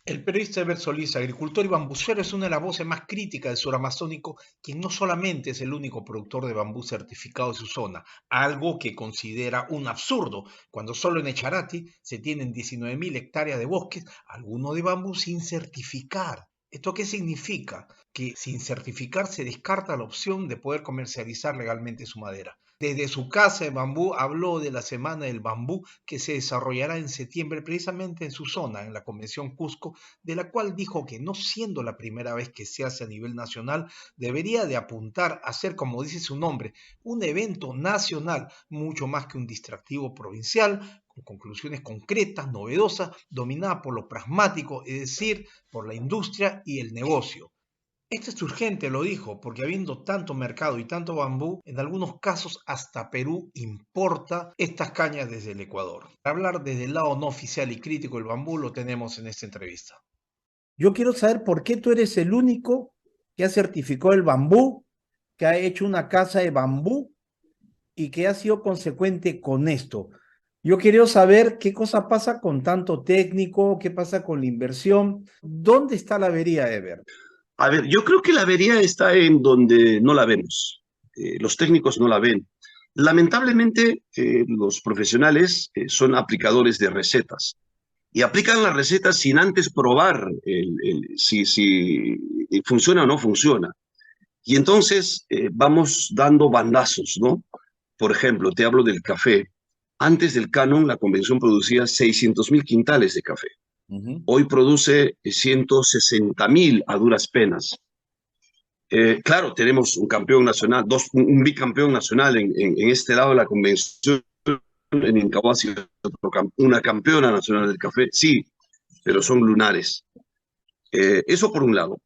El periodista Ever Solís, agricultor y bambucero, es una de las voces más críticas del sur amazónico, quien no solamente es el único productor de bambú certificado de su zona, algo que considera un absurdo, cuando solo en Echarati se tienen 19.000 hectáreas de bosques, algunos de bambú sin certificar. ¿Esto qué significa? Que sin certificar se descarta la opción de poder comercializar legalmente su madera. Desde su casa de bambú habló de la Semana del Bambú que se desarrollará en septiembre precisamente en su zona, en la Convención Cusco, de la cual dijo que no siendo la primera vez que se hace a nivel nacional, debería de apuntar a ser, como dice su nombre, un evento nacional, mucho más que un distractivo provincial, con conclusiones concretas, novedosas, dominada por lo pragmático, es decir, por la industria y el negocio. Esto es urgente, lo dijo, porque habiendo tanto mercado y tanto bambú, en algunos casos hasta Perú importa estas cañas desde el Ecuador. Para hablar desde el lado no oficial y crítico del bambú lo tenemos en esta entrevista. Yo quiero saber por qué tú eres el único que ha certificado el bambú, que ha hecho una casa de bambú y que ha sido consecuente con esto. Yo quiero saber qué cosa pasa con tanto técnico, qué pasa con la inversión, dónde está la avería, Ever. A ver, yo creo que la avería está en donde no la vemos. Los técnicos no la ven. Lamentablemente, los profesionales son aplicadores de recetas y aplican las recetas sin antes probar si funciona o no funciona. Y entonces vamos dando bandazos, ¿no? Por ejemplo, te hablo del café. Antes del canon, la convención producía 600.000 quintales de café. Ujú. Hoy produce 160.000 a duras penas. Claro, tenemos un campeón nacional, un bicampeón nacional en este lado de la convención, en Incahuasi, una campeona nacional del café, sí, pero son lunares. Eso por un lado.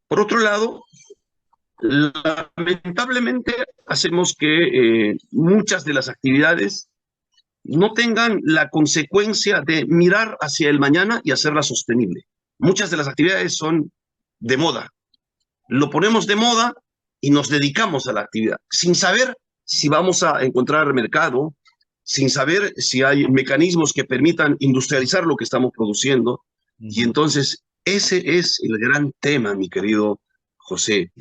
Por otro lado, lamentablemente hacemos que muchas de las actividades no tengan la consecuencia de mirar hacia el mañana y hacerla sostenible. Muchas de las actividades son de moda, lo ponemos de moda y nos dedicamos a la actividad, sin saber si vamos a encontrar mercado, sin saber si hay mecanismos que permitan industrializar lo que estamos produciendo. Y Ujú. entonces ese es el gran tema, mi querido José.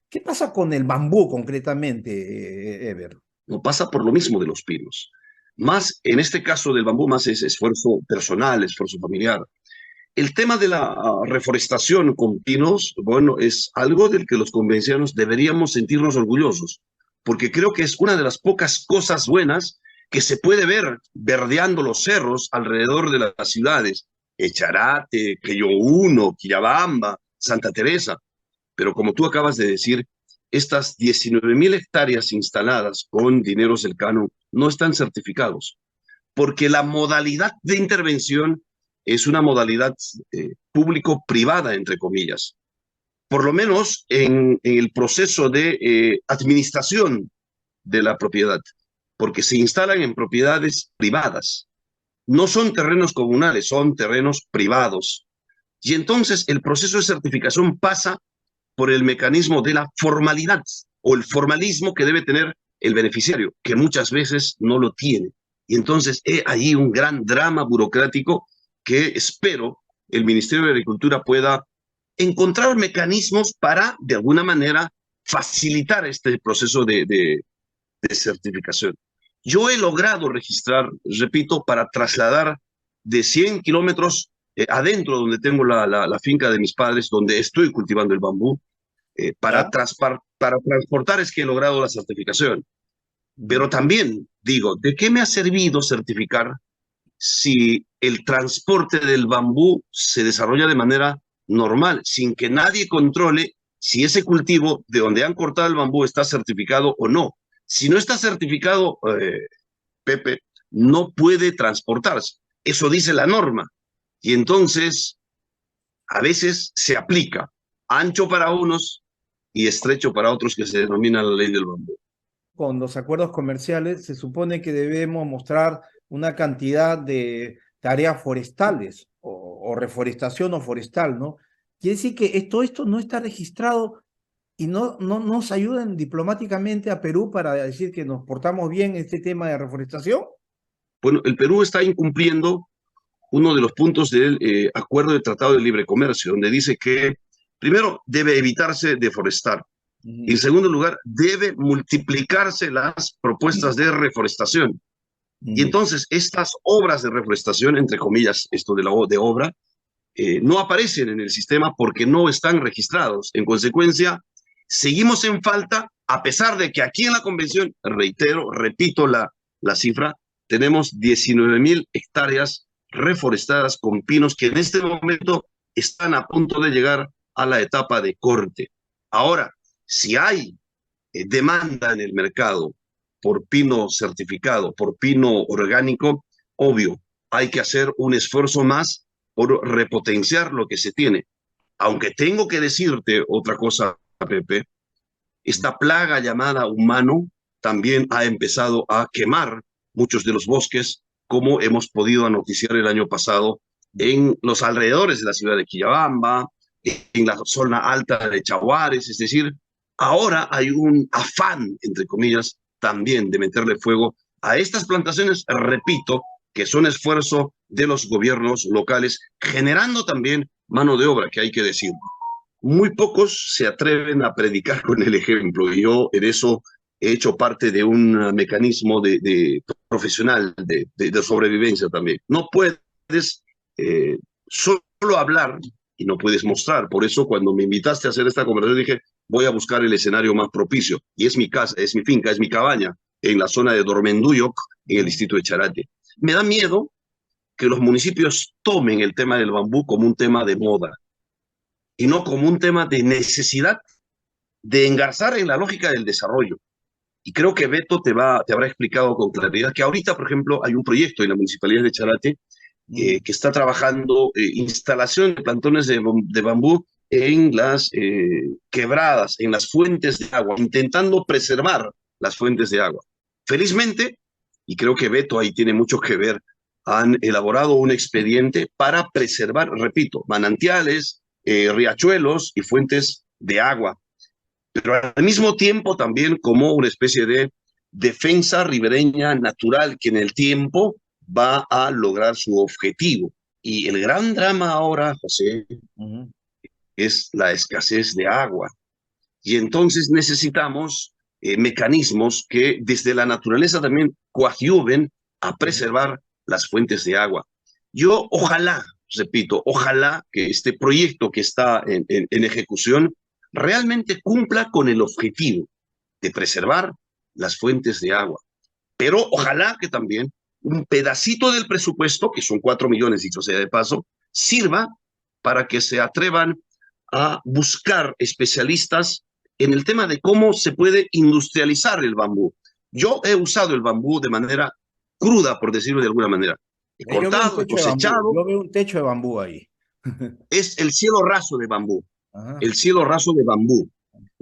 ¿Qué pasa con el bambú concretamente, Ever? No pasa por lo mismo de los pinos. Más, en este caso del bambú, más es esfuerzo personal, esfuerzo familiar. El tema de la reforestación con pinos, bueno, es algo del que los convencionales deberíamos sentirnos orgullosos, porque creo que es una de las pocas cosas buenas que se puede ver verdeando los cerros alrededor de las ciudades, Echarate, Uno, Quillabamba, Santa Teresa. Pero como tú acabas de decir, estas 19.000 hectáreas instaladas con dineros del canon no están certificados porque la modalidad de intervención es una modalidad público-privada, entre comillas. Por lo menos en el proceso de administración de la propiedad, porque se instalan en propiedades privadas. No son terrenos comunales, son terrenos privados. Y entonces el proceso de certificación pasa por el mecanismo de la formalidad o el formalismo que debe tener el beneficiario, que muchas veces no lo tiene. Y entonces hay ahí un gran drama burocrático que espero el Ministerio de Agricultura pueda encontrar mecanismos para, de alguna manera, facilitar este proceso de certificación. Yo he logrado registrar, repito, para trasladar de 100 kilómetros adentro donde tengo la finca de mis padres, donde estoy cultivando el bambú, ¿Ya? para transportar es que he logrado la certificación. Pero Ujú. también digo, ¿de qué me ha servido certificar si el transporte del bambú se desarrolla de manera normal, sin que nadie controle si ese cultivo de donde han cortado el bambú está certificado o no? Si no está certificado, Pepe, no puede transportarse. Eso dice la norma. Y entonces, a veces se aplica ancho para unos y estrecho para otros que se denomina la ley del bambú. Con los acuerdos comerciales se supone que debemos mostrar una cantidad de tareas forestales o reforestación o forestal, ¿no? Quiere decir que esto no está registrado y no nos ayudan diplomáticamente a Perú para decir que nos portamos bien en este tema de reforestación. Bueno, el Perú está incumpliendo uno de los puntos del Acuerdo de Tratado de Libre Comercio, donde dice que, primero, debe evitarse deforestar. Y en segundo lugar, debe multiplicarse las propuestas de reforestación. Y entonces estas obras de reforestación, entre comillas, esto de obra, no aparecen en el sistema porque no están registrados. En consecuencia, seguimos en falta, a pesar de que aquí en la convención, reitero, repito la cifra, tenemos 19,000 hectáreas reforestadas con pinos que en este momento están a punto de llegar a la etapa de corte. Ahora, si hay demanda en el mercado por pino certificado, por pino orgánico, obvio, hay que hacer un esfuerzo más por repotenciar lo que se tiene. Aunque tengo que decirte otra cosa, Pepe, esta plaga llamada humano también ha empezado a quemar muchos de los bosques, como hemos podido noticiar el año pasado en los alrededores de la ciudad de Quillabamba, en la zona alta de Chaguares, es decir, ahora hay un afán, entre comillas, también de meterle fuego a estas plantaciones, repito, que son esfuerzo de los gobiernos locales, generando también mano de obra, que hay que decir. Muy pocos se atreven a predicar con el ejemplo, y yo en eso he hecho parte de un mecanismo de profesional de sobrevivencia también. No puedes solo hablar y no puedes mostrar. Por eso cuando me invitaste a hacer esta conversación dije, voy a buscar el escenario más propicio. Y es mi casa, es mi finca, es mi cabaña, en la zona de Dormenduyoc, en el distrito de Charate. Me da miedo que los municipios tomen el tema del bambú como un tema de moda y no como un tema de necesidad de engarzar en la lógica del desarrollo. Y creo que Beto te habrá explicado con claridad que ahorita, por ejemplo, hay un proyecto en la Municipalidad de Charate que está trabajando instalación de plantones de bambú en las quebradas, en las fuentes de agua, intentando preservar las fuentes de agua. Felizmente, y creo que Beto ahí tiene mucho que ver, han elaborado un expediente para preservar, repito, manantiales, riachuelos y fuentes de agua, pero al mismo tiempo también como una especie de defensa ribereña natural que en el tiempo va a lograr su objetivo. Y el gran drama ahora, José, es la escasez de agua. Y entonces necesitamos mecanismos que desde la naturaleza también coadyuven a preservar las fuentes de agua. Yo ojalá, repito, ojalá que este proyecto que está en ejecución realmente cumpla con el objetivo de preservar las fuentes de agua. Pero ojalá que también un pedacito del presupuesto, que son 4 millones, dicho sea de paso, sirva para que se atrevan a buscar especialistas en el tema de cómo se puede industrializar el bambú. Yo he usado el bambú de manera cruda, por decirlo de alguna manera. He cortado, he cosechado. Yo veo un techo de bambú ahí. Es el cielo raso de bambú. Ajá. El cielo raso de bambú.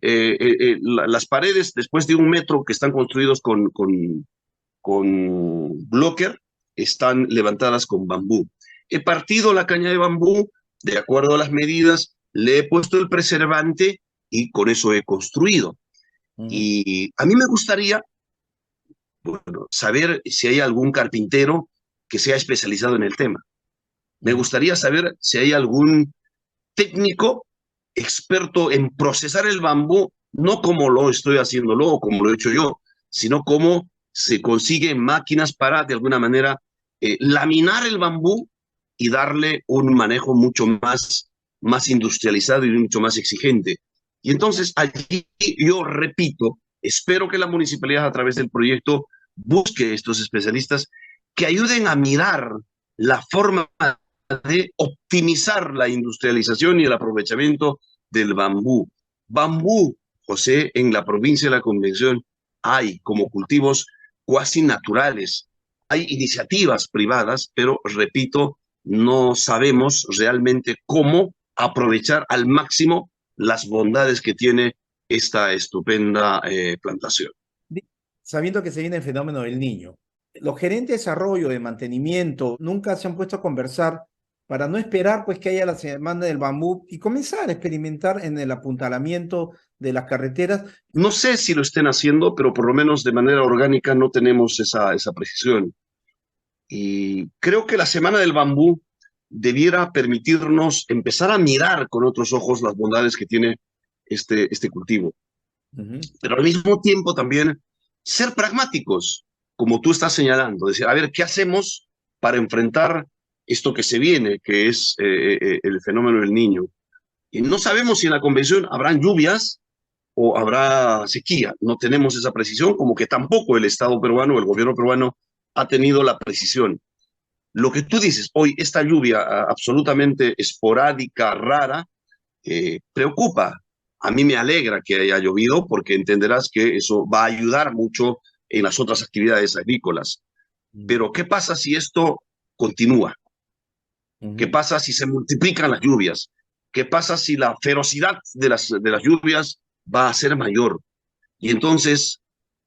Las paredes, después de 1 metro que están construidos con blocker, están levantadas con bambú. He partido la caña de bambú de acuerdo a las medidas, le he puesto el preservante y con eso he construido. Y a mí me gustaría, bueno, saber si hay algún carpintero que sea especializado en el tema. Me gustaría saber si hay algún técnico experto en procesar el bambú, no como lo estoy haciéndolo o como lo he hecho yo, sino cómo se consiguen máquinas para, de alguna manera, laminar el bambú y darle un manejo mucho más industrializado y mucho más exigente. Y entonces allí yo repito, espero que la municipalidad a través del proyecto busque estos especialistas que ayuden a mirar la forma de optimizar la industrialización y el aprovechamiento del bambú. Bambú, José, en la provincia de la Convención hay como cultivos cuasi naturales. Hay iniciativas privadas, pero repito, no sabemos realmente cómo aprovechar al máximo las bondades que tiene esta estupenda plantación. Sabiendo que se viene el fenómeno del Niño, los gerentes de desarrollo, de mantenimiento, nunca se han puesto a conversar para no esperar pues que haya la semana del bambú y comenzar a experimentar en el apuntalamiento de las carreteras. No sé si lo estén haciendo, pero por lo menos de manera orgánica no tenemos esa precisión. Y creo que la Semana del Bambú debiera permitirnos empezar a mirar con otros ojos las bondades que tiene este cultivo. Pero al mismo tiempo también ser pragmáticos, como tú estás señalando, decir, a ver, ¿qué hacemos para enfrentar esto que se viene, que es el fenómeno del Niño? Y no sabemos si en la convención habrán lluvias o habrá sequía. No tenemos esa precisión, como que tampoco el Estado peruano, el gobierno peruano, ha tenido la precisión. Lo que tú dices, hoy esta lluvia absolutamente esporádica, rara, preocupa. A mí me alegra que haya llovido porque entenderás que eso va a ayudar mucho en las otras actividades agrícolas. Pero ¿qué pasa si esto continúa? ¿Qué pasa si se multiplican las lluvias? ¿Qué pasa si la ferocidad de las lluvias va a ser mayor? Y entonces,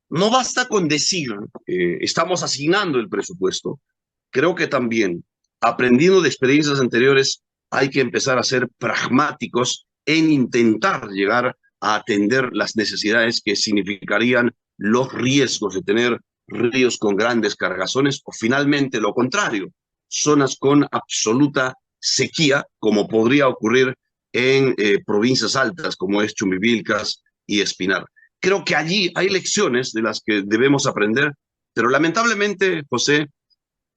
no basta con decir, estamos asignando el presupuesto. Creo que también, aprendiendo de experiencias anteriores, hay que empezar a ser pragmáticos en intentar llegar a atender las necesidades que significarían los riesgos de tener ríos con grandes cargazones o finalmente lo contrario, zonas con absoluta sequía, como podría ocurrir en provincias altas como es Chumbivilcas y Espinar. Creo que allí hay lecciones de las que debemos aprender, pero lamentablemente, José,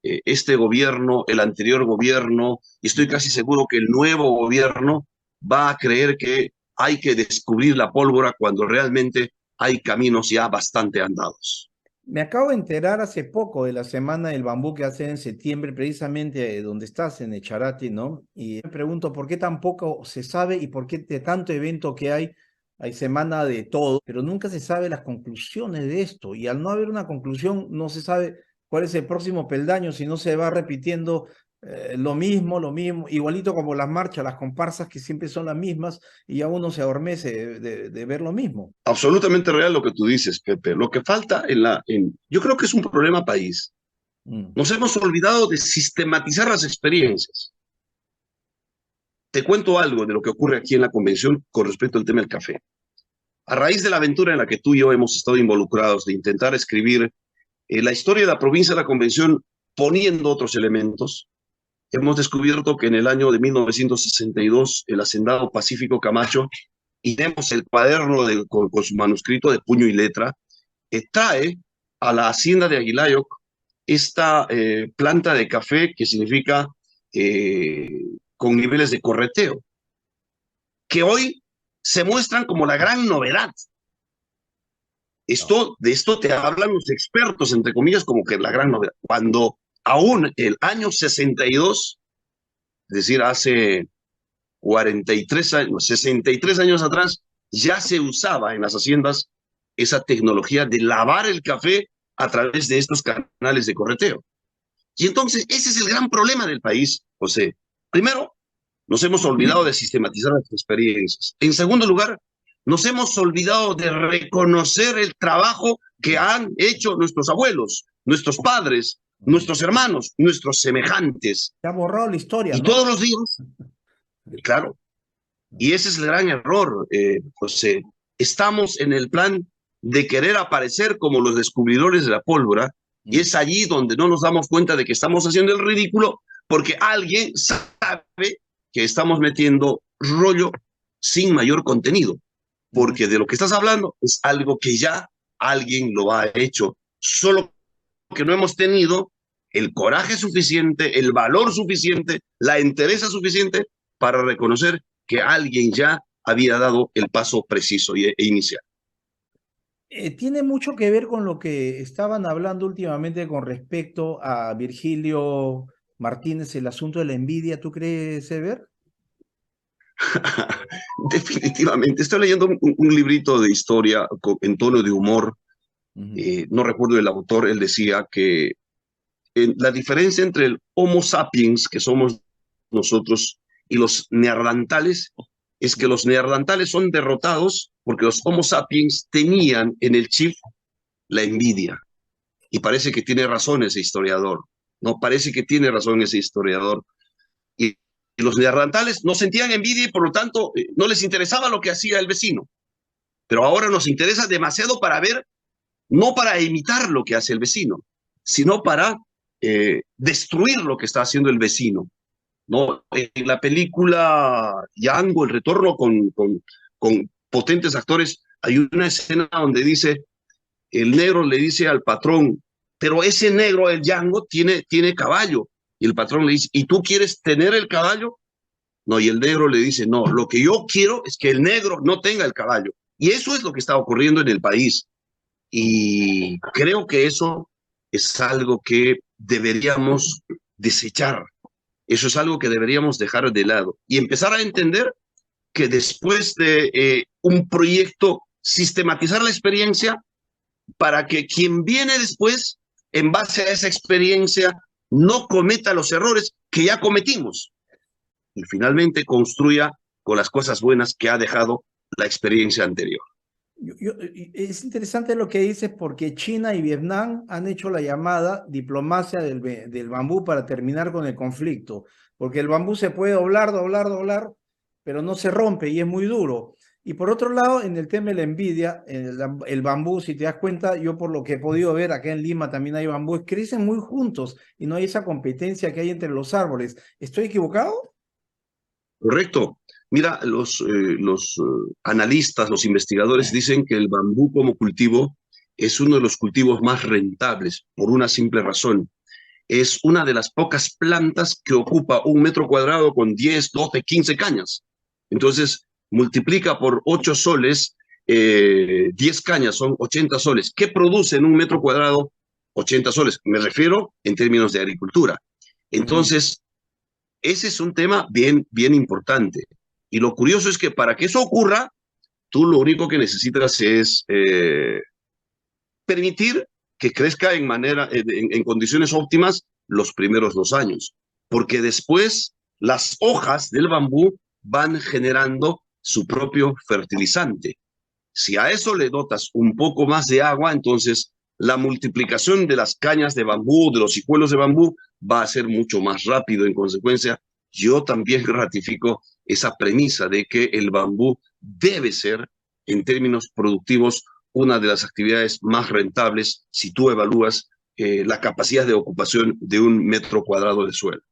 este gobierno, el anterior gobierno, y estoy casi seguro que el nuevo gobierno va a creer que hay que descubrir la pólvora cuando realmente hay caminos ya bastante andados. Me acabo de enterar hace poco de la Semana del Bambú que hacen en septiembre, precisamente donde estás, en Echarati, ¿no? Y me pregunto por qué tan poco se sabe y por qué de tanto evento que hay semana de todo, pero nunca se sabe las conclusiones de esto. Y al no haber una conclusión, no se sabe cuál es el próximo peldaño, si no se va repitiendo lo mismo, igualito como las marchas, las comparsas que siempre son las mismas y ya uno se adormece de ver lo mismo. Absolutamente real lo que tú dices, Pepe. Lo que falta yo creo que es un problema país. Nos hemos olvidado de sistematizar las experiencias. Te cuento algo de lo que ocurre aquí en la convención con respecto al tema del café. A raíz de la aventura en la que tú y yo hemos estado involucrados de intentar escribir la historia de la provincia de la convención poniendo otros elementos, hemos descubierto que en el año de 1962 el hacendado Pacífico Camacho, y tenemos el cuaderno con su manuscrito de puño y letra, trae a la hacienda de Aguilayoc esta planta de café que significa con niveles de correteo, que hoy se muestran como la gran novedad. De esto te hablan los expertos, entre comillas, como que la gran novedad. Cuando aún el año 62, es decir, hace 43 años, 63 años atrás, ya se usaba en las haciendas esa tecnología de lavar el café a través de estos canales de correteo. Y entonces, ese es el gran problema del país, José. Primero, nos hemos olvidado de sistematizar las experiencias. En segundo lugar, nos hemos olvidado de reconocer el trabajo que han hecho nuestros abuelos, nuestros padres, nuestros hermanos, nuestros semejantes. Se ha borrado la historia, y ¿no? Todos los días, claro. Y ese es el gran error, José. Estamos en el plan de querer aparecer como los descubridores de la pólvora, y es allí donde no nos damos cuenta de que estamos haciendo el ridículo, porque alguien sabe que estamos metiendo rollo sin mayor contenido, porque de lo que estás hablando es algo que ya alguien lo ha hecho, solo que no hemos tenido el coraje suficiente, el valor suficiente, la entereza suficiente para reconocer que alguien ya había dado el paso preciso e inicial. Tiene mucho que ver con lo que estaban hablando últimamente con respecto a Virgilio Martínez, el asunto de la envidia, ¿tú crees, Ever? Definitivamente. Estoy leyendo un librito de historia en tono de humor. No recuerdo el autor. Él decía que la diferencia entre el Homo sapiens, que somos nosotros, y los neandertales, es que los neandertales son derrotados porque los Homo sapiens tenían en el chip la envidia. Y parece que tiene razón ese historiador. No, parece que tiene razón ese historiador. Y los neandertales no sentían envidia y por lo tanto no les interesaba lo que hacía el vecino. Pero ahora nos interesa demasiado para ver, no para imitar lo que hace el vecino, sino para destruir lo que está haciendo el vecino, ¿no? En la película Django, El Retorno, con potentes actores, hay una escena donde dice, el negro le dice al patrón, pero ese negro, el Django, tiene caballo. Y el patrón le dice, ¿y tú quieres tener el caballo? No, y el negro le dice, no, lo que yo quiero es que el negro no tenga el caballo. Y eso es lo que está ocurriendo en el país. Y creo que eso es algo que deberíamos desechar. Eso es algo que deberíamos dejar de lado y empezar a entender que después de un proyecto, sistematizar la experiencia para que quien viene después, en base a esa experiencia, no cometa los errores que ya cometimos y finalmente construya con las cosas buenas que ha dejado la experiencia anterior. Es interesante lo que dices porque China y Vietnam han hecho la llamada diplomacia del bambú para terminar con el conflicto, porque el bambú se puede doblar, pero no se rompe y es muy duro. Y por otro lado, en el tema de la envidia, el bambú, si te das cuenta, yo por lo que he podido ver, acá en Lima también hay bambúes, crecen muy juntos y no hay esa competencia que hay entre los árboles. ¿Estoy equivocado? Correcto. Mira, los analistas, los investigadores dicen que el bambú como cultivo es uno de los cultivos más rentables por una simple razón. Es una de las pocas plantas que ocupa 1 metro cuadrado con 10, 12, 15 cañas. Entonces, multiplica por 8 soles, 10 cañas son 80 soles. ¿Qué produce en 1 metro cuadrado 80 soles? Me refiero en términos de agricultura. Entonces, ese es un tema bien, bien importante. Y lo curioso es que para que eso ocurra, tú lo único que necesitas es permitir que crezca en condiciones óptimas los primeros 2 años, porque después las hojas del bambú van generando su propio fertilizante. Si a eso le dotas un poco más de agua, entonces la multiplicación de las cañas de bambú, de los hijuelos de bambú, va a ser mucho más rápido. En consecuencia, yo también ratifico esa premisa de que el bambú debe ser, en términos productivos, una de las actividades más rentables si tú evalúas la capacidad de ocupación de 1 metro cuadrado de suelo.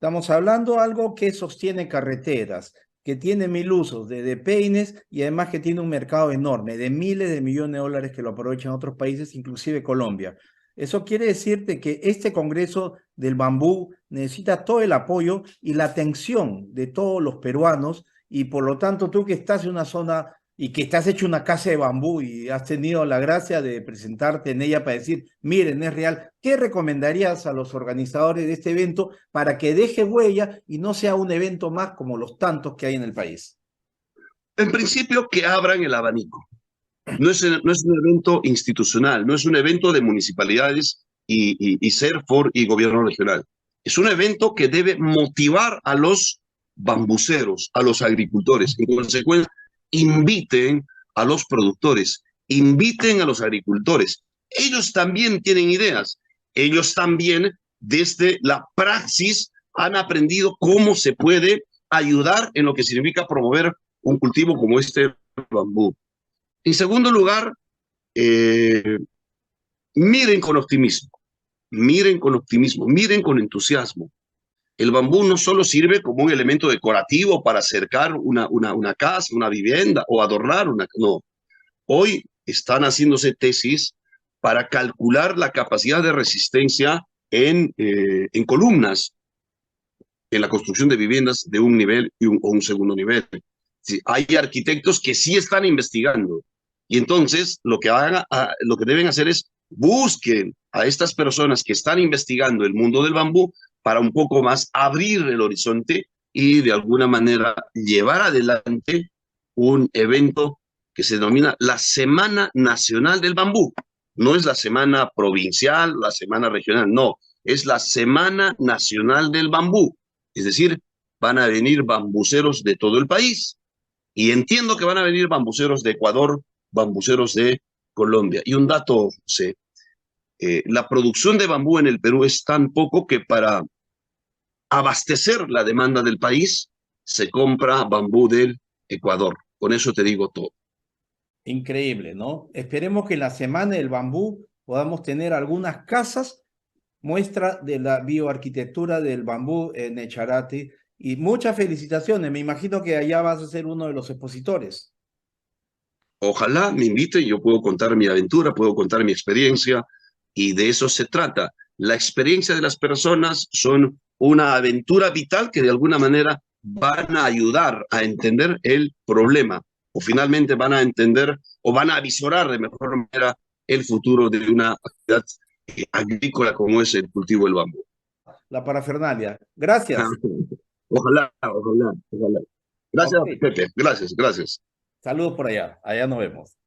Estamos hablando de algo que sostiene carreteras, que tiene 1000 usos de peines y además que tiene un mercado enorme de miles de millones de dólares que lo aprovechan otros países, inclusive Colombia. Eso quiere decirte que este Congreso del Bambú necesita todo el apoyo y la atención de todos los peruanos y por lo tanto tú que estás en una zona y que estás hecho una casa de bambú y has tenido la gracia de presentarte en ella para decir, miren, es real, ¿qué recomendarías a los organizadores de este evento para que deje huella y no sea un evento más como los tantos que hay en el país? En principio, que abran el abanico. No es un evento institucional, no es un evento de municipalidades y CERFOR y gobierno regional. Es un evento que debe motivar a los bambuceros, a los agricultores. En consecuencia, inviten a los productores, inviten a los agricultores. Ellos también tienen ideas. Ellos también, desde la praxis, han aprendido cómo se puede ayudar en lo que significa promover un cultivo como este bambú. En segundo lugar, miren con optimismo, miren con optimismo, miren con entusiasmo. El bambú no solo sirve como un elemento decorativo para acercar una casa, una vivienda o adornar una... No, hoy están haciéndose tesis para calcular la capacidad de resistencia en columnas, en la construcción de viviendas de un nivel o un segundo nivel. Sí, hay arquitectos que sí están investigando. Y entonces lo que deben hacer es busquen a estas personas que están investigando el mundo del bambú para un poco más abrir el horizonte y de alguna manera llevar adelante un evento que se denomina la Semana Nacional del Bambú. No es la semana provincial, la semana regional, no, es la Semana Nacional del Bambú. Es decir, van a venir bambuceros de todo el país. Y entiendo que van a venir bambuceros de Ecuador, bambuceros de Colombia. Y un dato, José, la producción de bambú en el Perú es tan poco que para abastecer la demanda del país se compra bambú del Ecuador. Con eso te digo todo. Increíble, ¿no? Esperemos que en la Semana del Bambú podamos tener algunas casas muestra de la bioarquitectura del bambú en Echarate. Y muchas felicitaciones. Me imagino que allá vas a ser uno de los expositores. Ojalá me inviten, yo puedo contar mi aventura, puedo contar mi experiencia, y de eso se trata. La experiencia de las personas son una aventura vital que de alguna manera van a ayudar a entender el problema, o finalmente van a entender o van a visorar de mejor manera el futuro de una actividad agrícola como es el cultivo del bambú. La parafernalia. Gracias. Ojalá, ojalá, ojalá. Gracias, Ok. Pepe. Gracias, gracias. Saludos por allá. Allá nos vemos.